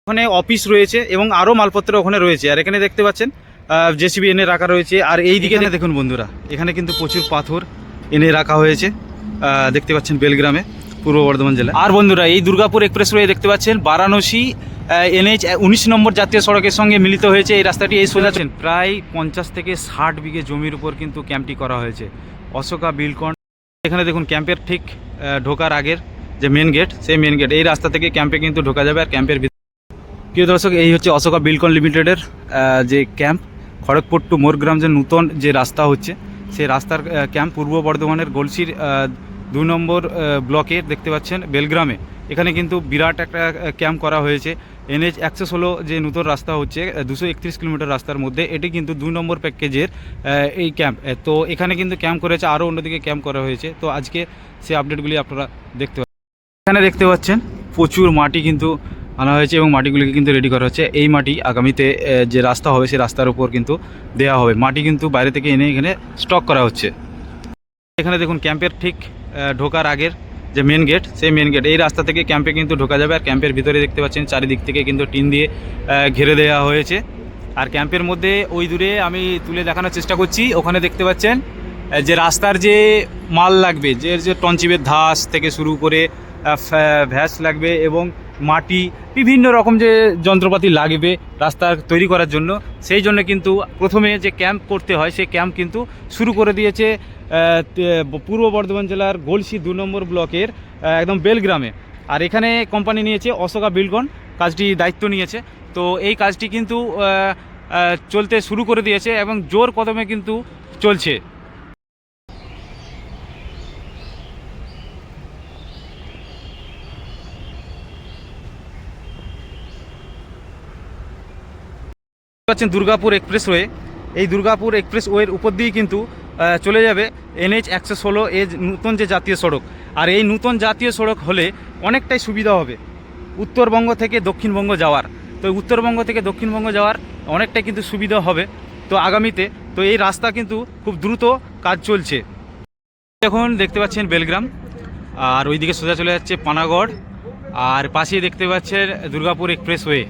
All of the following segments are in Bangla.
ওখানে অফিস রয়েছে এবং আরও মালপত্র ওখানে রয়েছে। আর এখানে দেখতে পাচ্ছেন জেসিবি এনে রাখা রয়েছে। আর এই দিকে দেখুন বন্ধুরা, এখানে কিন্তু প্রচুর পাথর এনে রাখা হয়েছে, দেখতে পাচ্ছেন বেলগ্রামে, পূর্ব বর্ধমান জেলা। আর বন্ধুরা, এই দুর্গাপুর এক্সপ্রেসওয়ে দেখতে পাচ্ছেন বারাণসী NH 19 নম্বর জাতীয় সড়কের সঙ্গে মিলিত হয়েছে এই রাস্তাটি। এই সোজাচ্ছেন প্রায় 50 থেকে 60 বিঘে জমির উপর কিন্তু ক্যাম্পটি করা হয়েছে, অশোকা বিলকন। এখানে দেখুন ক্যাম্পের ঠিক ঢোকার আগের যে মেন গেট, সেই মেন গেট, এই রাস্তা থেকে ক্যাম্পে কিন্তু ঢোকা যাবে। আর ক্যাম্পের প্রিয় দর্শক, এই হচ্ছে অশোকা বিলকন লিমিটেডের যে ক্যাম্প, খড়গপুর টু মোরগ্রাম যে নূতন যে রাস্তা হচ্ছে, সেই রাস্তার ক্যাম্প পূর্ব বর্ধমানের গলসির 2 নম্বর ব্লকের দেখতে পাচ্ছেন বেলগ্রামে। এখানে কিন্তু বিরাট একটা ক্যাম্প করা হয়েছে। NH 116 যে নূতন রাস্তা হচ্ছে 231 কিলোমিটার রাস্তার মধ্যে, এটি কিন্তু 2 নম্বর প্যাকেজের এই ক্যাম্প। তো এখানে কিন্তু ক্যাম্প করেছে, আরও অন্যদিকে ক্যাম্প করা হয়েছে। তো আজকে সেই আপডেটগুলি আপনারা দেখতে পাচ্ছেন। এখানে দেখতে পাচ্ছেন প্রচুর মাটি কিন্তু আনা হয়েছে এবং মাটিগুলিকে কিন্তু রেডি করা হচ্ছে। এই মাটি আগামীতে যে রাস্তা হবে সেই রাস্তার উপর কিন্তু দেওয়া হবে। মাটি কিন্তু বাইরে থেকে এনে এখানে স্টক করা হচ্ছে। এখানে দেখুন ক্যাম্পের ঠিক ঢোকার আগের যে মেন গেট, সেই মেন গেট, এই রাস্তা থেকে ক্যাম্পে কিন্তু ঢোকা যাবে। আর ক্যাম্পের ভিতরে দেখতে পাচ্ছেন চারিদিক থেকে কিন্তু টিন দিয়ে ঘিরে দেওয়া হয়েছে। আর ক্যাম্পের মধ্যে ওই দূরে আমি তুলে দেখানোর চেষ্টা করছি, ওখানে দেখতে পাচ্ছেন যে রাস্তার যে মাল লাগবে, যে টনচিপের ধাস থেকে শুরু করে ভ্যাস লাগবে এবং মাটি, বিভিন্ন রকম যে যন্ত্রপাতি লাগবে রাস্তা তৈরি করার জন্য, সেই জন্য কিন্তু প্রথমে যে ক্যাম্প করতে হয় সেই ক্যাম্প কিন্তু শুরু করে দিয়েছে পূর্ব বর্ধমান জেলার গলসি 2 নম্বর ব্লকের একদম বেলগ্রামে। আর এখানে কোম্পানি নিয়েছে অশোকা বিলকন, কাজটি দায়িত্ব নিয়েছে। তো এই কাজটি কিন্তু চলতে শুরু করে দিয়েছে এবং জোর কদমে কিন্তু চলছে। পাচ্ছেন দুর্গাপুর এক্সপ্রেসওয়ে, এই দুর্গাপুর এক্সপ্রেসওয়ের উপর দিয়ে কিন্তু চলে যাবে NH 116 এর নূতন যে জাতীয় সড়ক। আর এই নূতন জাতীয় সড়ক হলে অনেকটাই সুবিধা হবে উত্তরবঙ্গ থেকে দক্ষিণবঙ্গ যাওয়ার। তো উত্তরবঙ্গ থেকে দক্ষিণবঙ্গ যাওয়ার অনেকটাই কিন্তু সুবিধা হবে তো আগামীতে। তো এই রাস্তা কিন্তু খুব দ্রুত কাজ চলছে। এখন দেখতে পাচ্ছেন বেলগ্রাম, আর ওইদিকে সোজা চলে যাচ্ছে পানাগড়, আর পাশেই দেখতে পাচ্ছেন দুর্গাপুর এক্সপ্রেসওয়ে।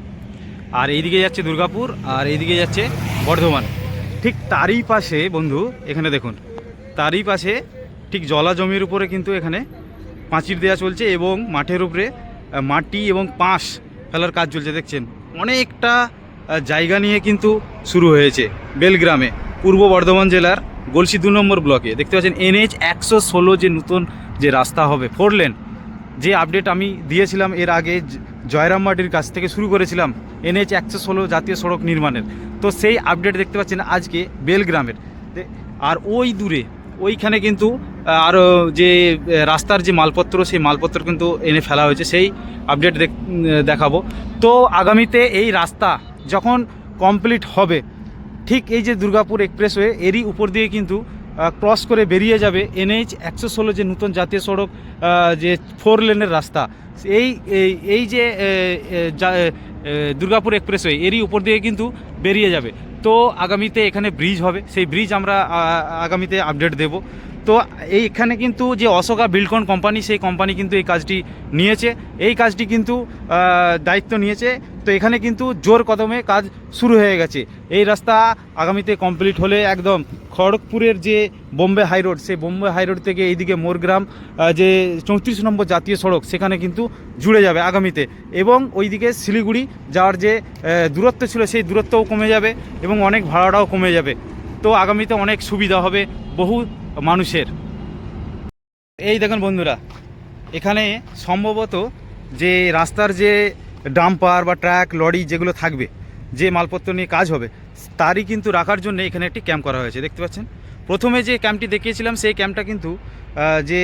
আর এইদিকে যাচ্ছে দুর্গাপুর, আর এইদিকে যাচ্ছে বর্ধমান। ঠিক তারই পাশে বন্ধু, এখানে দেখুন তারই পাশে ঠিক জলা জমির উপরে কিন্তু এখানে পাঁচির দেওয়া চলছে এবং মাঠের উপরে মাটি এবং পাঁশ ফেলার কাজ চলছে। দেখছেন অনেকটা জায়গা নিয়ে কিন্তু শুরু হয়েছে বেলগ্রামে, পূর্ব বর্ধমান জেলার গলসি 2 নম্বর ব্লকে। দেখতে পাচ্ছেন NH 116 যে নতুন যে রাস্তা হবে 4 লেন, যে আপডেট আমি দিয়েছিলাম এর আগে, জয়রামবাটির কাছ থেকে শুরু করেছিলাম NH 116 জাতীয় সড়ক নির্মাণের। তো সেই আপডেট দেখতে পাচ্ছেন আজকে বেলগ্রামের। আর ওই দূরে ওইখানে কিন্তু আরও যে রাস্তার যে মালপত্র, সেই মালপত্র কিন্তু এনে ফেলা হয়েছে, সেই আপডেট দেখাবো। তো আগামীতে এই রাস্তা যখন কমপ্লিট হবে, ঠিক এই যে দুর্গাপুর এক্সপ্রেসওয়ে এরই উপর দিয়ে কিন্তু ক্রস করে বেরিয়ে যাবে NH 116 যে নতুন জাতীয় সড়ক, যে 4 লেনের রাস্তা। এই যে দুর্গাপুর এক্সপ্রেসওয়ে এরই উপর দিয়ে কিন্তু বেরিয়ে যাবে। তো আগামীতে এখানে ব্রিজ হবে, সেই ব্রিজ আমরা আগামীতে আপডেট দেব। তো এইখানে কিন্তু যে অশোকা বিলকন কোম্পানি, সেই কোম্পানি কিন্তু এই কাজটি নিয়েছে, এই কাজটি কিন্তু দায়িত্ব নিয়েছে। তো এখানে কিন্তু জোর কদমে কাজ শুরু হয়ে গেছে। এই রাস্তা আগামীতে কমপ্লিট হলে একদম খড়গপুরের যে বোম্বে হাইরোড, সেই বোম্বে হাইরোড থেকে এইদিকে মোরগ্রাম যে 34 নম্বর জাতীয় সড়ক, সেখানে কিন্তু জুড়ে যাবে আগামীতে। এবং ওইদিকে শিলিগুড়ি যাওয়ার যে দূরত্ব ছিল, সেই দূরত্বও কমে যাবে এবং অনেক ভাড়াটাও কমে যাবে। তো আগামীতে অনেক সুবিধা হবে বহু মানুষের। এই দেখুন বন্ধুরা, এখানে সম্ভবত যে রাস্তার যে ডাম্পার বা ট্রাক লরি যেগুলো থাকবে, যে মালপত্র নিয়ে কাজ হবে, তারই কিন্তু রাখার জন্য এখানে একটি ক্যাম্প করা হয়েছে। দেখতে পাচ্ছেন প্রথমে যে ক্যাম্পটি দেখিয়েছিলাম, সেই ক্যাম্পটা কিন্তু যে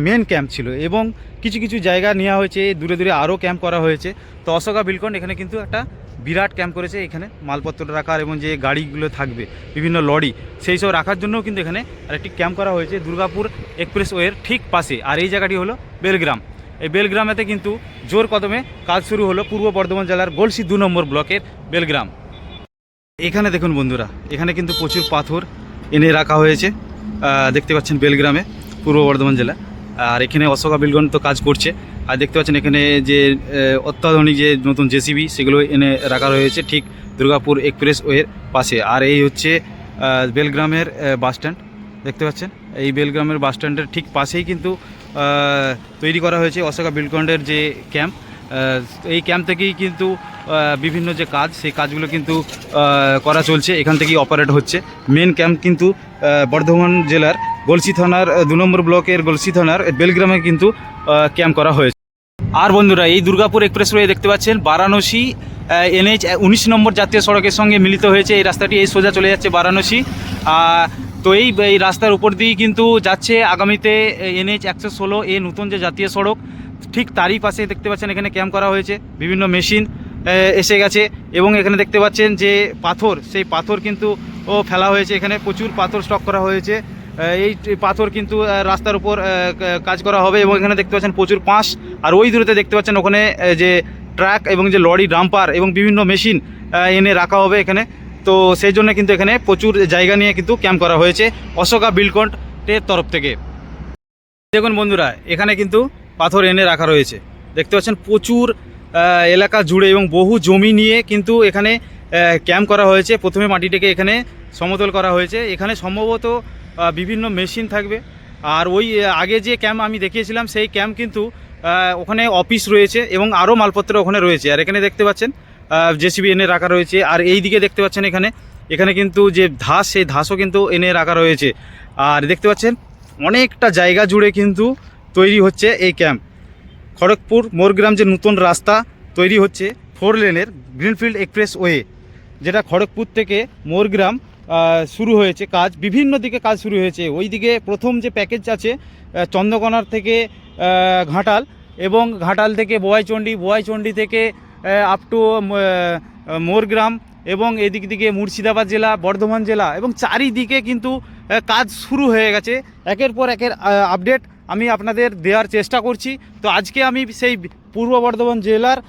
মেন ক্যাম্প ছিল এবং কিছু কিছু জায়গা নেওয়া হয়েছে, দূরে দূরে আরও ক্যাম্প করা হয়েছে। তো অশোকা বিলকন এখানে কিন্তু একটা বিরাট ক্যাম্প করেছে, এখানে মালপত্র রাখার এবং যে গাড়িগুলো থাকবে বিভিন্ন লরি, সেই সব রাখার জন্যও কিন্তু এখানে আরেকটি ক্যাম্প করা হয়েছে দুর্গাপুর এক্সপ্রেসওয়ের ঠিক পাশে। আর এই জায়গাটি হলো বেলগ্রাম। এই বেলগ্রামেতে কিন্তু জোর কদমে কাজ শুরু হলো পূর্ব বর্ধমান জেলার গলসি 2 নম্বর ব্লকের বেলগ্রাম। এখানে দেখুন বন্ধুরা, এখানে কিন্তু প্রচুর পাথর এনে রাখা হয়েছে, দেখতে পাচ্ছেন বেলগ্রামে, পূর্ব বর্ধমান জেলা। আর এখানে অশোকা বিলকন তো কাজ করছে। আর দেখতে পাচ্ছেন এখানে যে অত্যাধুনিক যে নতুন জেসিবি সেগুলো এনে রাখা রয়েছে ঠিক দুর্গাপুর এক্সপ্রেস ওয়ের পাশে। আর এই হচ্ছে বেলগ্রামের বাস স্ট্যান্ড, দেখতে পাচ্ছেন এই বেলগ্রামের বাস স্ট্যান্ডের ঠিক পাশেই কিন্তু তৈরি করা হয়েছে অশোকা বিল্ডকন্ডের যে ক্যাম্প। এই ক্যাম্প থেকেই কিন্তু বিভিন্ন যে কাজ সেই কাজগুলো কিন্তু করা চলছে, এখান থেকেই অপারেট হচ্ছে। মেন ক্যাম্প কিন্তু বর্ধমান জেলার গলসি থানার 2 নম্বর ব্লকের গলসি থানার বেলগ্রামে কিন্তু ক্যাম্প করা হয়েছে। আর বন্ধুরা, এই দুর্গাপুর এক্সপ্রেসওয়ে দেখতে পাচ্ছেন বারাণসী NH 19 নম্বর জাতীয় সড়কের সঙ্গে মিলিত হয়েছে এই রাস্তাটি। এই সোজা চলে যাচ্ছে বারাণসী। তো এই রাস্তার উপর দিয়েই কিন্তু যাচ্ছে আগামীতে NH 116 নতুন যে জাতীয় সড়ক, ঠিক তারই পাশে দেখতে পাচ্ছেন এখানে ক্যাম্প করা হয়েছে। বিভিন্ন মেশিন এসে গেছে এবং এখানে দেখতে পাচ্ছেন যে পাথর, সেই পাথর কিন্তু ফেলা হয়েছে। এখানে প্রচুর পাথর স্টক করা হয়েছে। এই পাথর কিন্তু রাস্তার উপর কাজ করা হবে এবং এখানে দেখতে পাচ্ছেন প্রচুর পাঁশ। আর ওই দূরেতে দেখতে পাচ্ছেন ওখানে যে ট্রাক এবং যে লরি ডাম্পার এবং বিভিন্ন মেশিন এনে রাখা হবে এখানে। তো সেই জন্য কিন্তু এখানে প্রচুর জায়গা নিয়ে কিন্তু ক্যাম্প করা হয়েছে অশোকা বিল্ডকন্ডের তরফ থেকে। দেখুন বন্ধুরা, এখানে কিন্তু পাথর এনে রাখা রয়েছে, দেখতে পাচ্ছেন প্রচুর এলাকা জুড়ে এবং বহু জমি নিয়ে কিন্তু এখানে ক্যাম্প করা হয়েছে। প্রথমে মাটিটাকে এখানে সমতল করা হয়েছে। এখানে সম্ভবত বিভিন্ন মেশিন থাকবে। আর ওই আগে যে ক্যাম্প আমি দেখিয়েছিলাম সেই ক্যাম্প কিন্তু ওখানে অফিস রয়েছে এবং আরও মালপত্র ওখানে রয়েছে। আর এখানে দেখতে পাচ্ছেন জেসিবি এনে রাখা রয়েছে। আর এই দিকে দেখতে পাচ্ছেন এখানে কিন্তু যে ধাস, সেই ধাসও কিন্তু এনে রাখা রয়েছে। আর দেখতে পাচ্ছেন অনেকটা জায়গা জুড়ে কিন্তু তৈরি হচ্ছে এই ক্যাম্প। খড়গপুর মোরগ্রাম যে নতুন রাস্তা তৈরি হচ্ছে 4 লেনের গ্রিনফিল্ড এক্সপ্রেসওয়ে, যেটা খড়গপুর থেকে মোরগ্রাম শুরু হয়েছে কাজ, বিভিন্ন দিকে কাজ শুরু হয়েছে। ওই দিকে প্রথম যে প্যাকেজ আছে চন্দ্রকোনার থেকে ঘাটাল এবং ঘাটাল থেকে বোয়াইচন্ডী থেকে আপ টু মোরগ্রাম এবং এদিক দিকে মুর্শিদাবাদ জেলা, বর্ধমান জেলা এবং চারিদিকে কিন্তু কাজ শুরু হয়ে গেছে। একের পর একের আপডেট আমি আপনাদের দেওয়ার চেষ্টা করছি। তো আজকে আমি সেই পূর্ব বর্ধমান জেলার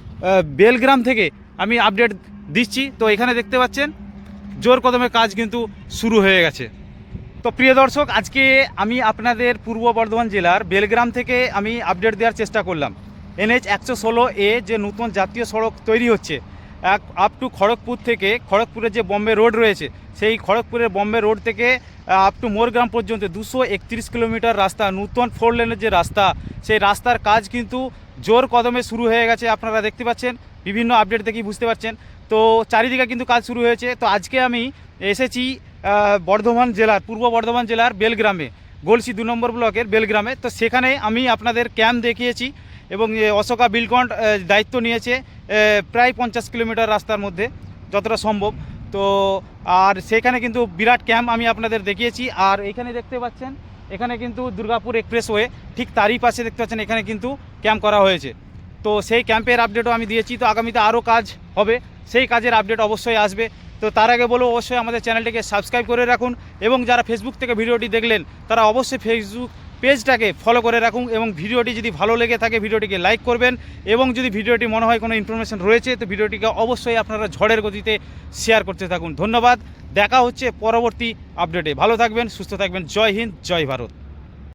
বেলগ্রাম থেকে আমি আপডেট দিচ্ছি। তো এখানে দেখতে পাচ্ছেন জোর কদমে কাজ কিন্তু শুরু হয়ে গেছে। তো প্রিয় দর্শক, আজকে আমি আপনাদের পূর্ব বর্ধমান জেলার বেলগ্রাম থেকে আমি আপডেট দেওয়ার চেষ্টা করলাম। NH 116 যে নতুন জাতীয় সড়ক তৈরি হচ্ছে আপ টু খড়গপুর থেকে, খড়গপুরের যে বম্বে রোড রয়েছে সেই খড়গপুরের বম্বে রোড থেকে আপ টু মোরগ্রাম পর্যন্ত 231 কিলোমিটার রাস্তা, নতুন 4 লেনের যে রাস্তা, সেই রাস্তার কাজ কিন্তু জোর কদমে শুরু হয়ে গেছে। আপনারা দেখতে পাচ্ছেন, বিভিন্ন আপডেট দেখেই বুঝতে পারছেন। তো চারিদিকে কিন্তু কাজ শুরু হয়েছে। তো আজকে আমি এসেছি বর্ধমান জেলার, পূর্ব বর্ধমান জেলার বেলগ্রামে, গলসি 2 নম্বর ব্লকের বেলগ্রামে। তো সেখানে আমি আপনাদের ক্যাম্প দেখিয়েছি এবং অশোকা বিল্ডকন্ড দায়িত্ব নিয়েছে প্রায় 50 কিলোমিটার রাস্তার মধ্যে যতটা সম্ভব। তো আর সেখানে কিন্তু বিরাট ক্যাম্প আমি আপনাদের দেখিয়েছি। আর এখানে দেখতে পাচ্ছেন এখানে কিন্তু দুর্গাপুর এক্সপ্রেসওয়ে, ঠিক তারই পাশে দেখতে পাচ্ছেন এখানে কিন্তু ক্যাম্প করা হয়েছে। তো সেই ক্যাম্পের আপডেটও আমি দিয়েছি। তো আগামীতে আরও কাজ হবে, সেই কাজের আপডেট অবশ্যই আসবে। তো তার আগে বলবো অবশ্যই আমাদের চ্যানেলটিকে সাবস্ক্রাইব করে রাখুন এবং যারা ফেসবুক থেকে ভিডিওটি দেখলেন তারা অবশ্যই ফেসবুক পেজটাকে ফলো করে রাখুন এবং ভিডিওটি যদি ভালো লেগে থাকে ভিডিওটিকে লাইক করবেন এবং যদি ভিডিওটি মনে হয় কোনো ইনফরমেশন রয়েছে তো ভিডিওটিকে অবশ্যই আপনারা ঝড়ের গতিতে শেয়ার করতে থাকুন। ধন্যবাদ, দেখা হচ্ছে পরবর্তী আপডেটে। ভালো থাকবেন, সুস্থ থাকবেন। জয় হিন্দ, জয় ভারত।